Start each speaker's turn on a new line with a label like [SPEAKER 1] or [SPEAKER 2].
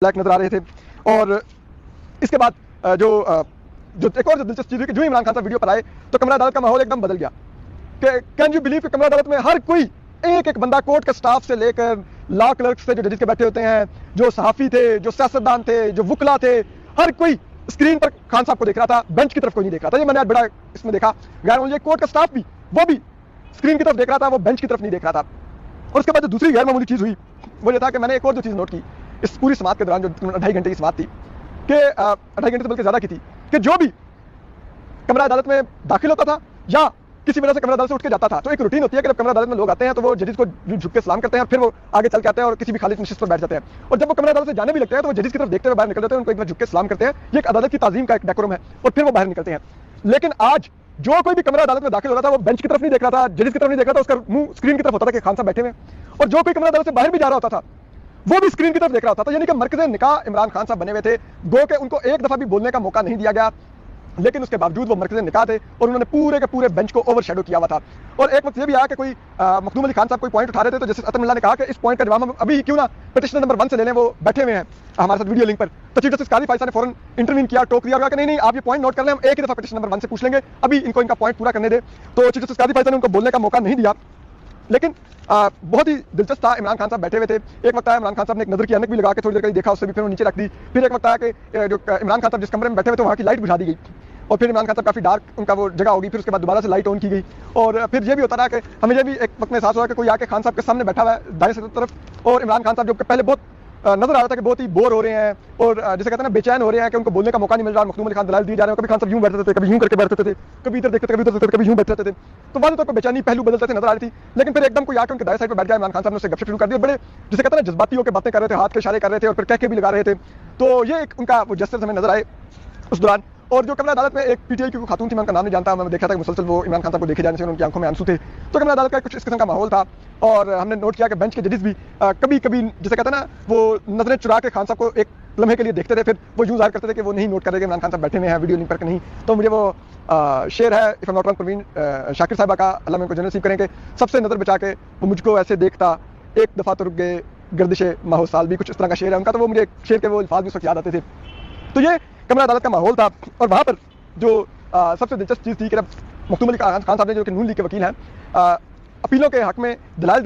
[SPEAKER 1] Black नजर आ रहे थे। और इसके बाद जो एक और दिलचस्प चीज हुई कि जो इमरान खान साहब वीडियो पर आए तो कमरा अदालत का माहौल एकदम बदल गया कि कैन यू बिलीव कि कमरा अदालत में हर कोई एक एक बंदा कोर्ट के स्टाफ से लेकर लॉ क्लर्क से जो जजेस के बैठे होते हैं, जो सहाफी थे, जो सियासतदान थे, जो वुकला थे, हर कोई स्क्रीन पर खान साहब को देख रहा था, बेंच की तरफ कोई नहीं देख रहा था। ये मैंने आज बड़ा इसमें देखा। गैर मामूली कोर्ट का स्टाफ भी वो भी स्क्रीन की तरफ देख रहा था, वो बेंच की तरफ नहीं देख रहा था। और उसके बाद जो दूसरी गैर मामूली चीज हुई वो ये था कि मैंने एक और जो चीज नोट की इस पूरी समात के दौरान, जो 2.5 घंटे की समात थी, कि 2.5 घंटे से बल्कि ज्यादा की थी, कि जो भी कमरा अदालत में दाखिल होता था या किसी वजह से कमरा अदालत से उठ के जाता था, तो एक रूटीन होती है कि जब कमरा अदालत में लोग आते हैं तो वो जजेस को झुक के सलाम करते हैं, फिर वो आगे चल के आते हैं और किसी भी खाली नशिस्त पर बैठ जाते हैं। और जब वो कमरा अदालत से जाने भी लगते हैं तो वो जजेस की तरफ देखते हुए बाहर निकल जाते हैं, उनको एक बार झुक के सलाम करते हैं। ये एक अदालत की ताजीम का एक डेकोरम है और फिर वो बाहर निकलते हैं। लेकिन आज जो कोई भी कमरा अदालत में दाखिल हो रहा था वो बेंच की तरफ नहीं देख रहा था, जजेस की तरफ नहीं देख रहा था, उसका मुंह स्क्रीन की तरफ होता था कि खान साहब बैठे हुए। और जो कोई कमरा अदालत से बाहर भी जा रहा होता था वो भी स्क्रीन की तरफ देख रहा होता था। यानी कि मरकज़े निकाह इमरान खान साहब बने हुए थे, गो के उनको एक दफा भी बोलने का मौका नहीं दिया गया, लेकिन उसके बावजूद वो मरकज़े निकाह थे और उन्होंने पूरे के पूरे बेंच को ओवरशैडो किया हुआ था। और एक वक्त ये भी आया कि कोई मखदूम अली खान साहब कोई पॉइंट उठा रहे थे, तो जस्टिस अतर मिल्ला ने कहा कि इस पॉइंट का जवाब हम अभी क्यों ना पिटिशनर नंबर 1 से ले लें, वो बैठे हुए हैं हमारे साथ वीडियो लिंक पर। तो चीफ जस्टिस काजी फायसा ने फौरन इंटरवीन किया, टोक दिया, कि नहीं आप ये पॉइंट नोट कर लें, हम एक ही दफा पिटिशन नंबर 1 से पूछ लेंगे, अभी इनको इनका पॉइंट पूरा करने दे। तो चीफ जस्टिस काजी फायसा ने उनको बोलने का मौका नहीं दिया। लेकिन बहुत ही दिलचस्प था, इमरान खान साहब बैठे हुए थे। एक वक्त आया इमरान खान साहब ने एक नजर की ऐनक भी लगा के थोड़ी देर कहीं देखा, उससे भी फिर वो नीचे रख दी। फिर एक वक्त आया कि जो इमरान खान साहब जिस कमरे में बैठे हुए थे वहाँ की लाइट बुझा दी गई और फिर इमरान खान साहब काफी डार्क उनका वो जगह होगी, फिर उसके बाद दोबारा से लाइट ऑन की गई। और फिर ये भी होता रहा कि हमें ये भी एक वक्त में एहसास हुआ कि कोई आके खान साहब के सामने बैठा हुआ है दाएं से तरफ, और इमरान खान साहब जो पहले बहुत नजर आ रहा था कि बहुत ही बोर हो रहे हैं और जैसे कहते हैं ना बेचैन हो रहे हैं कि उनको बोलने का मौका नहीं मिल रहा। मखदूम अली खान दलाल दिए जा रहे हैं, कभी खान साहब यूं बैठते थे, कभी यूं करके बैठते थे, कभी इधर देखते थे, कभी उधर देखते थे, कभी यूं बैठते थे। तो वाज़ेह तौर पर बेचैनी पहलू बदलते थे नजर आ रही थी। लेकिन फिर एकदम कोई आकर उनके दाएं साइड पर बैठ गया, इमरान खान साहब ने उससे गपशप शुरू कर दी, बड़े जिसे कहते हैं ना जज्बाती होकर बातें कर रहे थे, हाथ के इशारे कर रहे थे और फिर कह के भी लगा रहे थे। तो ये एक उनका वो जेस्चर्स हमें नजर आए उस दौरान। और जो कमरा अदालत में एक पीटीआई की खातून थी, मैं उनका नाम नहीं जानता, मैंने देखा था कि मुसलसल वो इमरान खान साहब को देखे जाने से उनकी आंखों में आंसू थे। तो कमरा अदालत का कुछ इस किस्म का माहौल था। और हमने नोट किया कि बेंच के जजेस भी कभी कभी जिसे कहते हैं ना वो नजरें चुरा के खान साहब को एक लम्हे के लिए देखते थे, फिर वो यूं जाहिर करते थे कि वो नहीं नोट कर रहे कि इमरान खान साहब बैठे हुए हैं वीडियो लिंक पर नहीं। तो मुझे वो शेर है if not wrong Parveen Shakir साहबा का, अल्लाह में उनको जन्नत नसीब करें, कि सबसे नजर बचा के वो मुझको ऐसे देखता, एक दफा तो रुक गए गर्दिशे माहो साल भी, कुछ इस तरह का शेर है उनका। तो वो मुझे शेर के वो अल्फाज भी उस वक्त याद आते थे। तो ये कमरा अदालत का माहौल था। और वहाँ पर जो सबसे दिलचस्प चीज़ थी कि मखदूम अली खान साहब ने, जो कि नून लीग के वकील हैं, अपीलों के हक में दलाल